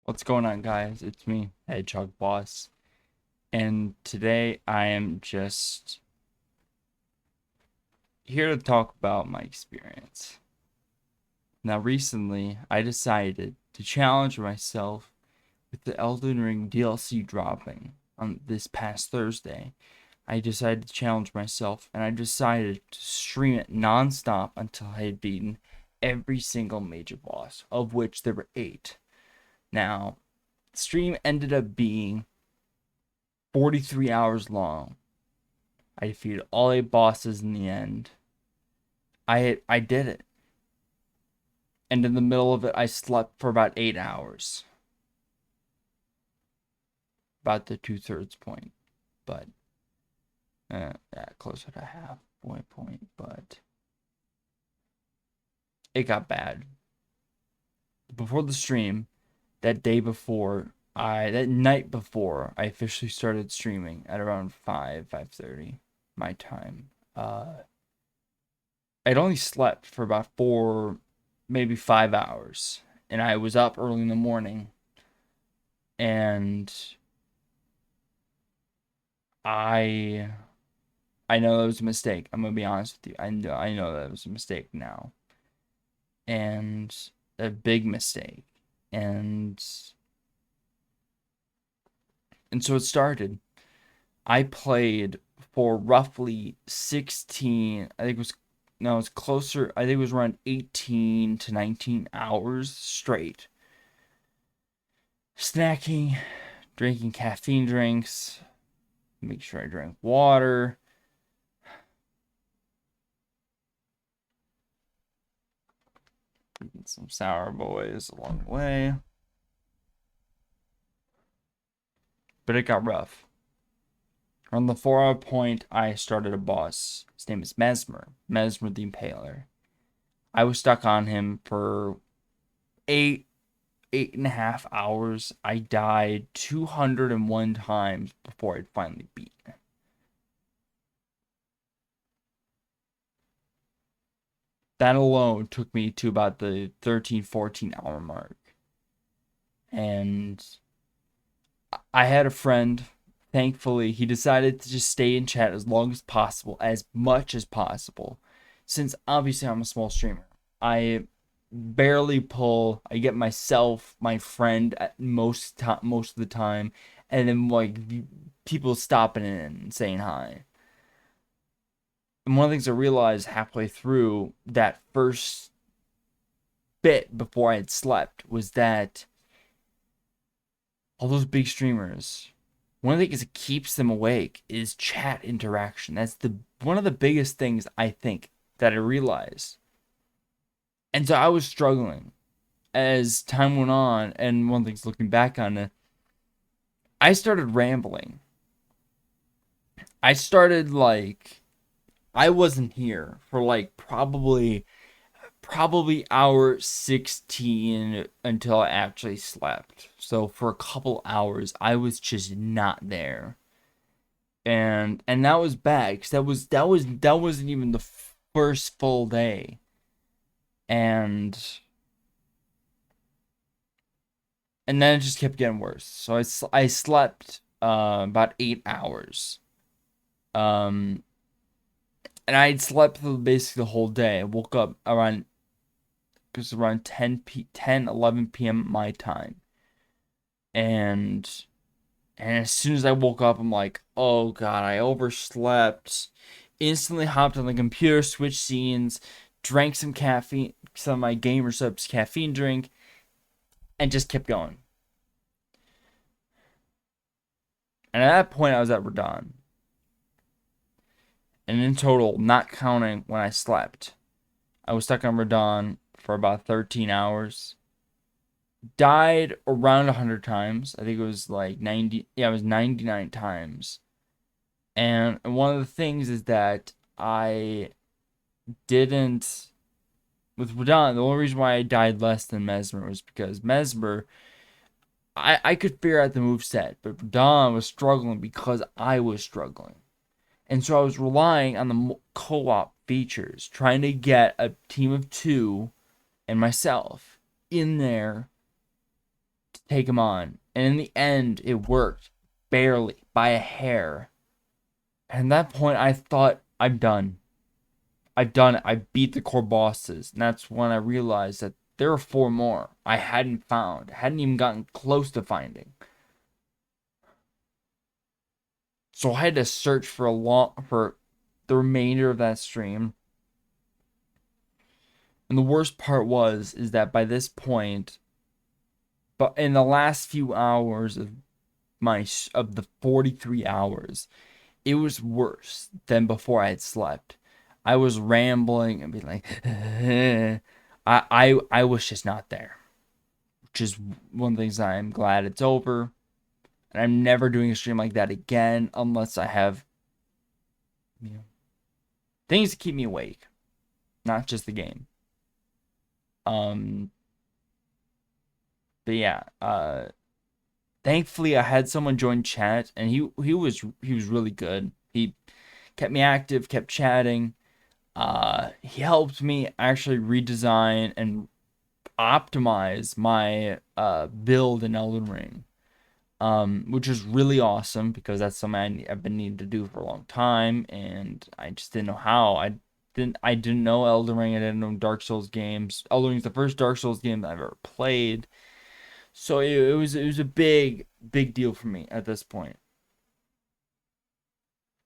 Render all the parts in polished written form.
What's going on, guys? It's me, Hedgehog Boss, and today I am just here to talk about my experience. Now, recently, I decided to challenge myself with the Elden Ring DLC dropping on this past Thursday. I decided to challenge myself, and I decided to stream it nonstop until I had beaten every single major boss, of which there were 8. Now, the stream ended up being 43 hours long. I defeated all 8 bosses in the end. I did it. And in the middle of it, I slept for about 8 hours. About the 2/3 point. But, yeah, closer to halfway point. But it got bad. Before the stream, that night before, I officially started streaming at around 5:30 my time. I'd only slept for about 4, maybe 5 hours, and I was up early in the morning, and I I know that was a mistake. I'm gonna be honest with you. I know that was a mistake now, and a big mistake, and so it started. I played for roughly 16. I think it was no, it was closer. I think it was around 18 to 19 hours straight, snacking, drinking caffeine drinks, make sure I drink water. Eating some sour boys along the way. But it got rough. On the 4-hour point, I started a boss. His name is Messmer. Messmer the Impaler. I was stuck on him for 8.5 hours. I died 201 times before I'd finally beat him. That alone took me to about the 13, 14 hour mark. And I had a friend, thankfully, he decided to just stay in chat as long as possible, as much as possible. Since obviously I'm a small streamer, I barely pull. I get myself, my friend at most of the time, and then like people stopping in and saying hi. And one of the things I realized halfway through that first bit before I had slept was that all those big streamers, one of the things that keeps them awake is chat interaction. That's the one of the biggest things I think that I realized. And so I was struggling as time went on, and one of the things looking back on it, I started rambling. I started like I wasn't here for like probably hour 16 until I actually slept. So for a couple hours I was just not there. And that was bad cuz that wasn't even the first full day. And then it just kept getting worse. So I slept about 8 hours. Um and I had slept through basically the whole day. I woke up around it was around 11 p.m. my time. And as soon as I woke up, I'm like, oh god, I overslept. Instantly hopped on the computer, switched scenes, drank some caffeine, some of my Gamer Subs caffeine drink, and just kept going. And at that point, I was at Radon. And in total, not counting when I slept, I was stuck on Radon for about 13 hours. Died around 100 times. I think it was like 90. Yeah, it was 99 times. And one of the things is that I didn't. With Radon, the only reason why I died less than Mesmer was because Mesmer, I could figure out the move set, but Radon was struggling because I was struggling. And so I was relying on the co op features, trying to get a team of 2 and myself in there take him on. And in the end, it worked. Barely. By a hair. And at that point, I thought, I'm done. I've done it. I beat the core bosses. And that's when I realized that there are 4 more I hadn't found. Hadn't even gotten close to finding. So I had to search for the remainder of that stream. And the worst part is that by this point, but in the last few hours of the 43 hours, it was worse than before I had slept. I was rambling and being like, I was just not there. Which is one of the things I'm glad it's over. And I'm never doing a stream like that again unless I have, things to keep me awake, not just the game. But yeah, thankfully I had someone join chat, and he was really good. He kept me active, kept chatting. He helped me actually redesign and optimize my build in Elden Ring. Which is really awesome because that's something I've been needing to do for a long time, and I just didn't know how. I didn't know Elden Ring. I didn't know Dark Souls games. Elden Ring's the first Dark Souls game that I've ever played, so it was a big deal for me at this point.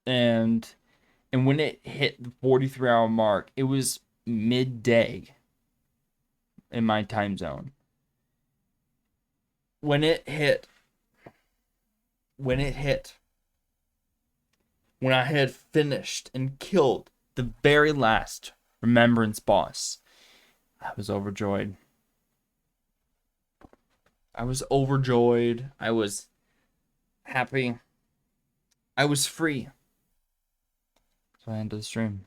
And when it hit the 43-hour mark, it was midday in my time zone. When it hit, when I had finished and killed the very last Remembrance boss, I was overjoyed. I was happy. I was free. So I ended the stream.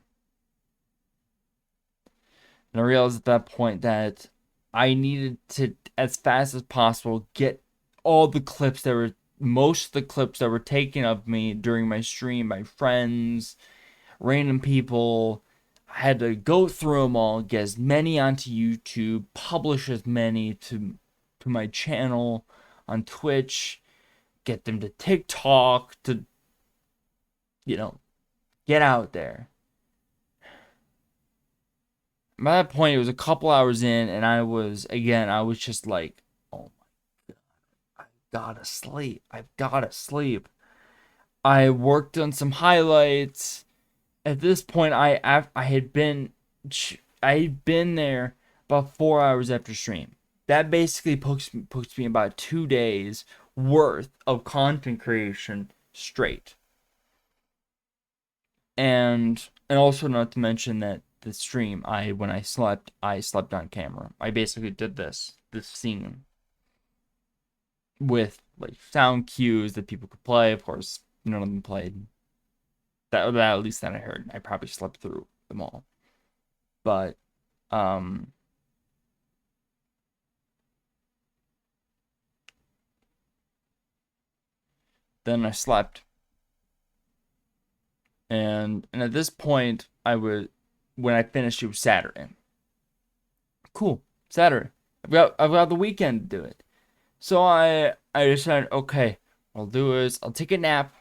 And I realized at that point that I needed to, as fast as possible, get all the clips that were, most of the clips that were taken of me during my stream by friends, random people. I had to go through them all, get as many onto YouTube, publish as many to my channel on Twitch, get them to TikTok, to, get out there. By that point, it was a couple hours in, and I was just like, oh my God, I've gotta sleep. I worked on some highlights. At this point, I had been there about 4 hours after stream. That basically puts me about 2 days worth of content creation straight. And also, not to mention that the stream, when I slept on camera. I basically did this scene with like sound cues that people could play. Of course, none of them played. That at least that I heard. I probably slept through them all. But then I slept. And at this point, when I finished, it was Saturday. Cool, Saturday. I've got the weekend to do it. So I decided, okay, what I'll do is I'll take a nap,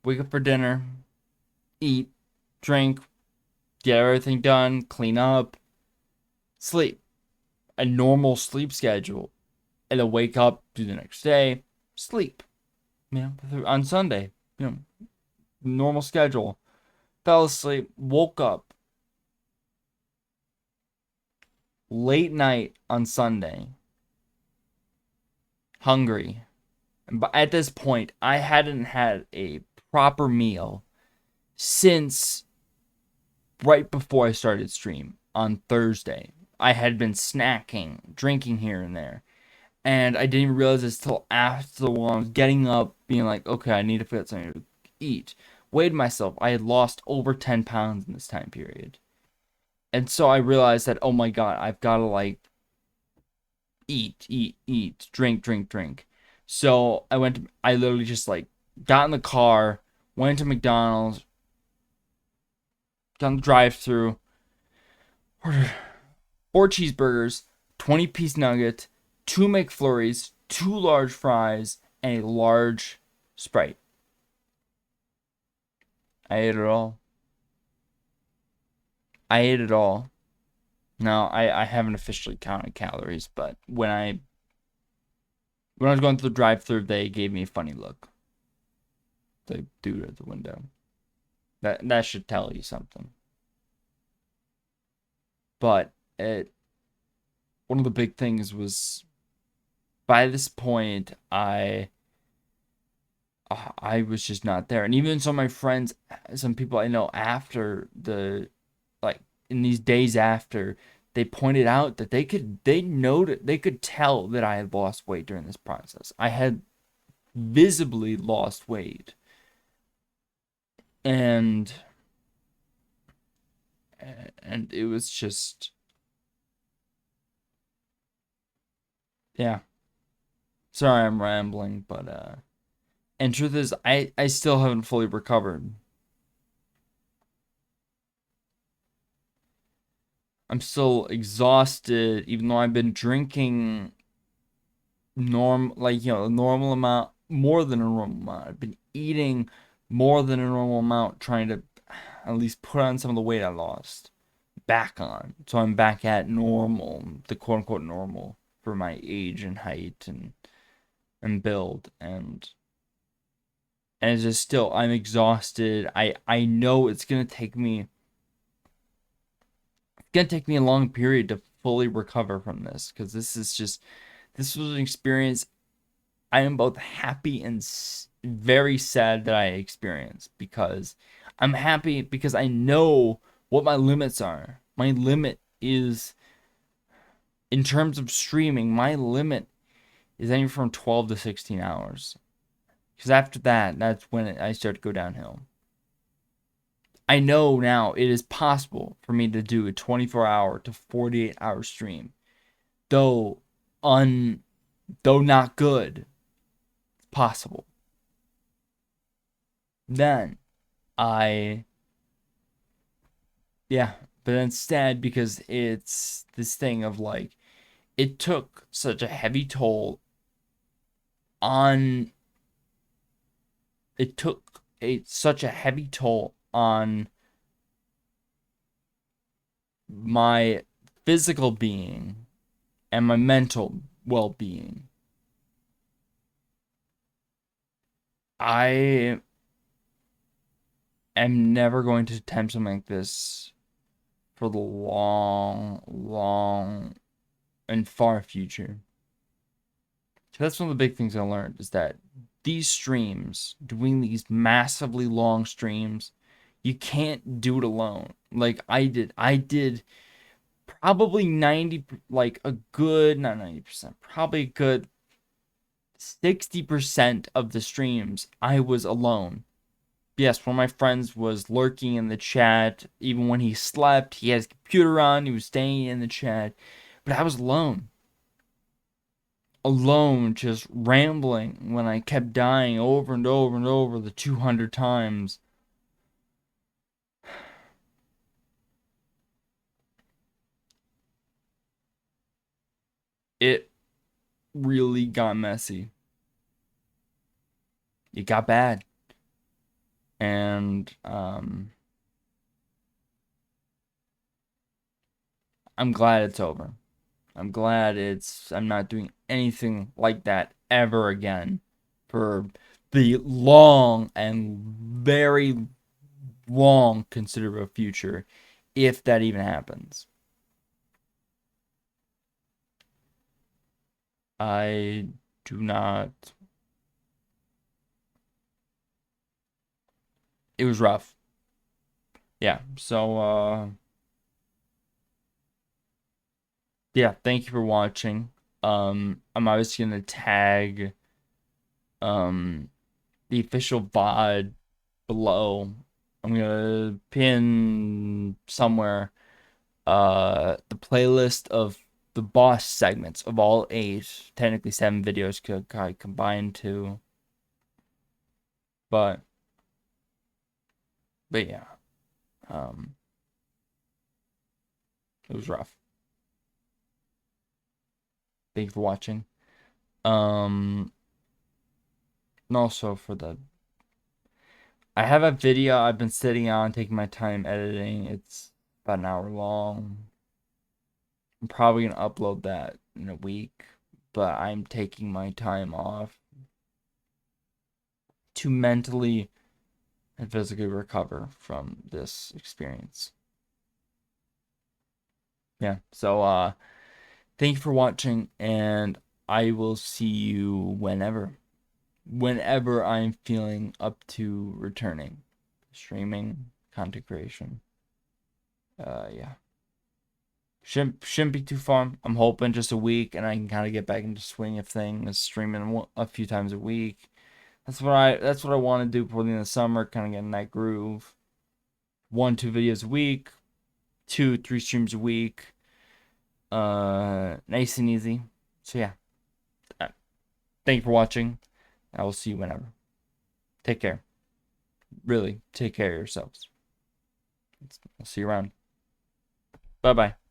wake up for dinner, eat, drink, get everything done, clean up, sleep. A normal sleep schedule. And then wake up, do the next day, sleep. On Sunday, normal schedule. Fell asleep, woke up late night on Sunday, hungry. But at this point, I hadn't had a proper meal since right before I started stream on Thursday. I had been snacking, drinking here and there. And I didn't even realize this till after when I was getting up, being like, okay, I need to get something to eat. Weighed myself. I had lost over 10 pounds in this time period. And so I realized that, oh my God, I've got to like eat, drink. So I literally just like got in the car, went to McDonald's, got in the drive-thru, ordered 4 cheeseburgers, 20-piece nugget, 2 McFlurries, 2 large fries, and a large Sprite. I ate it all. I ate it all. Now, I haven't officially counted calories, but when I was going through the drive-thru, they gave me a funny look. The dude at the window. That should tell you something. But one of the big things was, by this point, I was just not there. And even some of my friends, some people I know after like in these days after, they pointed out that they could tell that I had lost weight during this process. I had visibly lost weight. And it was just, yeah. Sorry I'm rambling, but and truth is, I still haven't fully recovered. I'm still exhausted, even though I've been drinking a normal amount, more than a normal amount. I've been eating more than a normal amount, trying to at least put on some of the weight I lost back on. So I'm back at normal, the quote unquote normal for my age and height and build, and it's just still, I'm exhausted. I know it's gonna take me a long period to fully recover from this, because this was an experience I am both happy and very sad that I experienced, because I'm happy because I know what my limits are. My limit is, in terms of streaming, my limit is anywhere from 12 to 16 hours. Because after that, that's when I start to go downhill. I know now it is possible for me to do a 24-hour to 48-hour stream. Though though not good, it's possible. Then I yeah, but instead, because it's this thing of like, it took such a heavy toll on it took such a heavy toll on my physical being and my mental well-being. I am never going to attempt something like this for the long, long and far future. So that's one of the big things I learned, is that these streams, doing these massively long streams, you can't do it alone. Like I did probably 90, like a good, not 90%, probably a good 60% of the streams I was alone. Yes, one of my friends was lurking in the chat. Even when he slept, he had his computer on, he was staying in the chat. But I was alone. Alone, just rambling when I kept dying over and over and over the 200 times. It really got messy. It got bad. And I'm glad it's over. I'm not doing anything like that ever again for the long and very long considerable future, if that even happens. I do not. It was rough. Yeah. So yeah, thank you for watching. I'm obviously gonna tag um the official VOD below. I'm gonna pin somewhere the playlist of the boss segments of all 8, technically 7 videos could combine to, but yeah, um it was rough. Thank you for watching. And also I have a video I've been sitting on, taking my time editing. It's about an hour long. I'm probably gonna upload that in a week, but I'm taking my time off to mentally and physically recover from this experience. Yeah. So thank you for watching, and I will see you whenever I'm feeling up to returning streaming, content creation. Yeah. Shouldn't be too far. I'm hoping just a week, and I can kind of get back into swing of things, streaming a few times a week. That's what I want to do before the end of the summer. Kind of get in that groove. 1-2 videos a week, 2-3 streams a week. Nice and easy. So yeah. Thank you for watching. I will see you whenever. Take care. Really, take care of yourselves. I'll see you around. Bye bye.